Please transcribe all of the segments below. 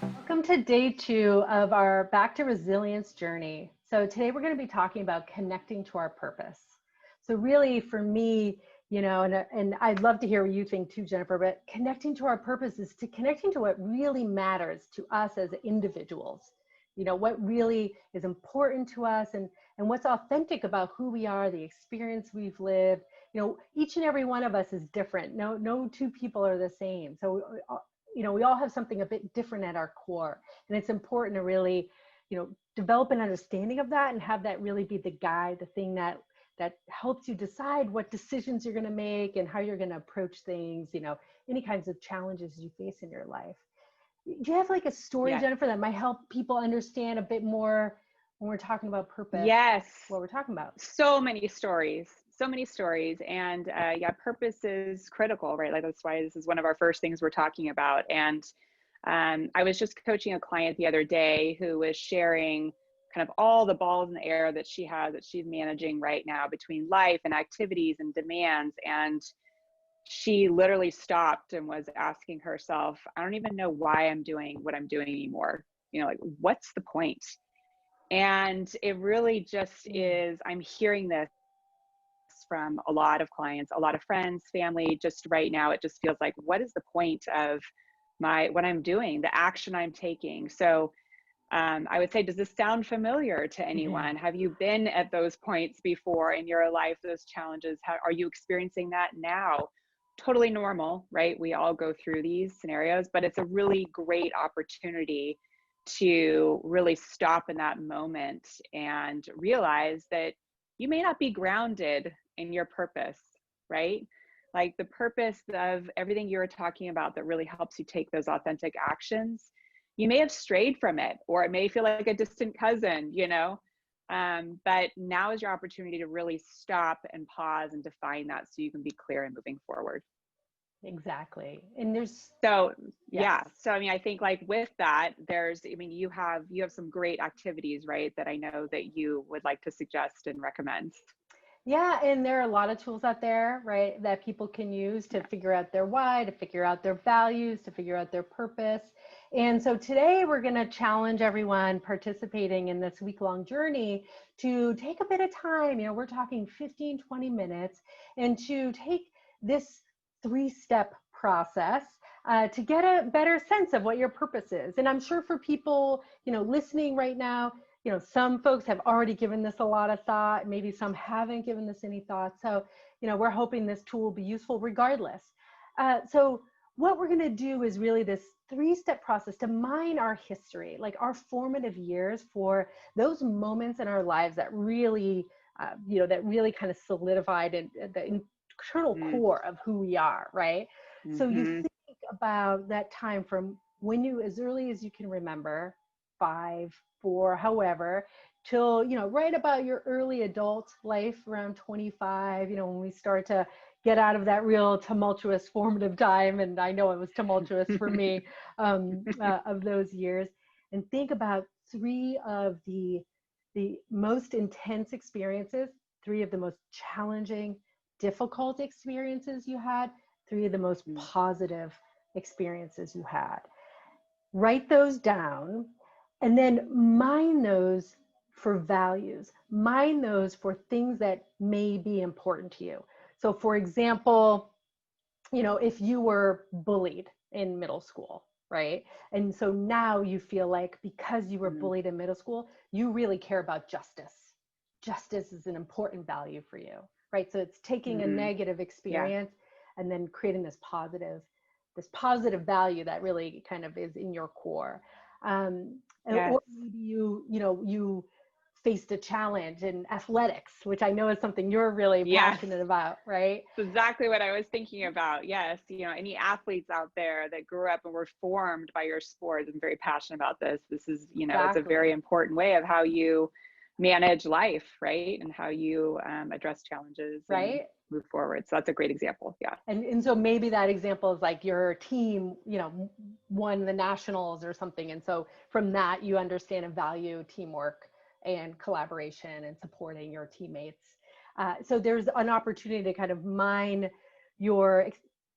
Welcome to day 2 of our Back to Resilience journey. So today we're going to be talking about connecting to our purpose. So really for me, and I'd love to hear what you think too, Jennifer, but connecting to our purpose is to connecting to what really matters to us as individuals. What really is important to us and what's authentic about who we are, the experience we've lived. Each and every one of us is different. No two people are the same. So we all have something a bit different at our core, and it's important to really develop an understanding of that and have that really be the guide, the thing that helps you decide what decisions you're going to make and how you're going to approach things, any kinds of challenges you face in your life. Do you have like a story, Yes. Jennifer, that might help people understand a bit more when we're talking about purpose? Yes. What we're talking about? So many stories. And purpose is critical, right? Like that's why this is one of our first things we're talking about. And I was just coaching a client the other day who was sharing kind of all the balls in the air that she has, that she's managing right now between life and activities and demands. And she literally stopped and was asking herself, I don't even know why I'm doing what I'm doing anymore. Like, what's the point? And it really just is, I'm hearing this from a lot of clients, a lot of friends, family. Just right now, it just feels like, what is the point of what I'm doing, the action I'm taking? So I would say, does this sound familiar to anyone? Have you been at those points before in your life, those challenges? How are you experiencing that now? Totally normal, right? We all go through these scenarios, but it's a really great opportunity to really stop in that moment and realize that you may not be grounded in your purpose, right? Like the purpose of everything you were talking about that really helps you take those authentic actions. You may have strayed from it, or it may feel like a distant cousin, but now is your opportunity to really stop and pause and define that so you can be clear in moving forward. Exactly. And there's, So yes. yeah. So I mean, I think like with that, you have some great activities, right? That I know that you would like to suggest and recommend. Yeah, and there are a lot of tools out there, right, that people can use to Yeah. figure out their why, to figure out their values, to figure out their purpose. And so today we're going to challenge everyone participating in this week-long journey to take a bit of time. We're talking 15, 20 minutes, and to take this 3-step process to get a better sense of what your purpose is. And I'm sure for people, listening right now, some folks have already given this a lot of thought, maybe some haven't given this any thought. So, we're hoping this tool will be useful regardless. So what we're gonna do is really this 3-step process to mine our history, like our formative years, for those moments in our lives that really, that really kind of solidified the internal core of who we are, right? So you Mm-hmm. think about that time from when you, as early as you can remember, 5, 4, however, till, right about your early adult life around 25, when we start to get out of that real tumultuous formative time. And I know it was tumultuous for me, of those years. And think about 3 of the most intense experiences, 3 of the most challenging, difficult experiences you had, 3 of the most positive experiences you had. Write those down and then mine those for values, mine those for things that may be important to you. So for example, if you were bullied in middle school, right? And so now you feel like because you were bullied in middle school, you really care about justice. Justice is an important value for you, right? So it's taking a negative Yeah. experience and then creating this positive value that really kind of is in your core. Yes. Or maybe you faced a challenge in athletics, which I know is something you're really Yes. passionate about, right? That's exactly what I was thinking about. Yes. Any athletes out there that grew up and were formed by your sport, I'm very passionate about this. This is, it's a very Exactly. important way of how you manage life, right? And how you address challenges and Right. move forward. So that's a great example. Yeah. And so maybe that example is like your team, won the nationals or something. And so from that, you understand and value teamwork and collaboration and supporting your teammates. So there's an opportunity to kind of mine your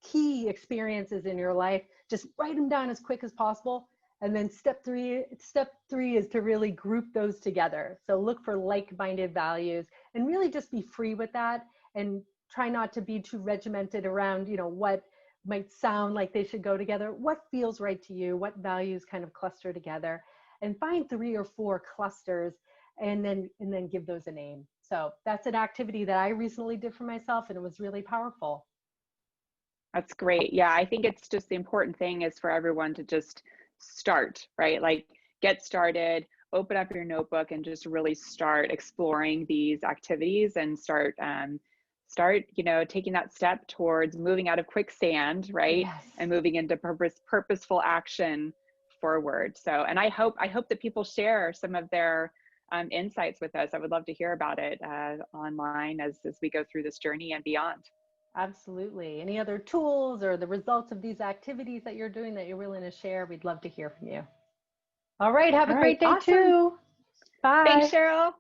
key experiences in your life, just write them down as quick as possible. And then step three is to really group those together. So look for like-minded values and really just be free with that, and try not to be too regimented around, what might sound like they should go together. What feels right to you? What values kind of cluster together? And find 3 or 4 clusters, and then give those a name. So that's an activity that I recently did for myself, and it was really powerful. That's great. Yeah, I think it's just the important thing is for everyone to just start, right? Like get started, open up your notebook and just really start exploring these activities and start taking that step towards moving out of quicksand, right? Yes. And moving into purposeful action forward. So, and I hope that people share some of their insights with us. I would love to hear about it online as we go through this journey and beyond. Absolutely. Any other tools or the results of these activities that you're doing that you're willing to share? We'd love to hear from you. All right. Have All a right, great day awesome. too. Thanks, Bye. Cheryl.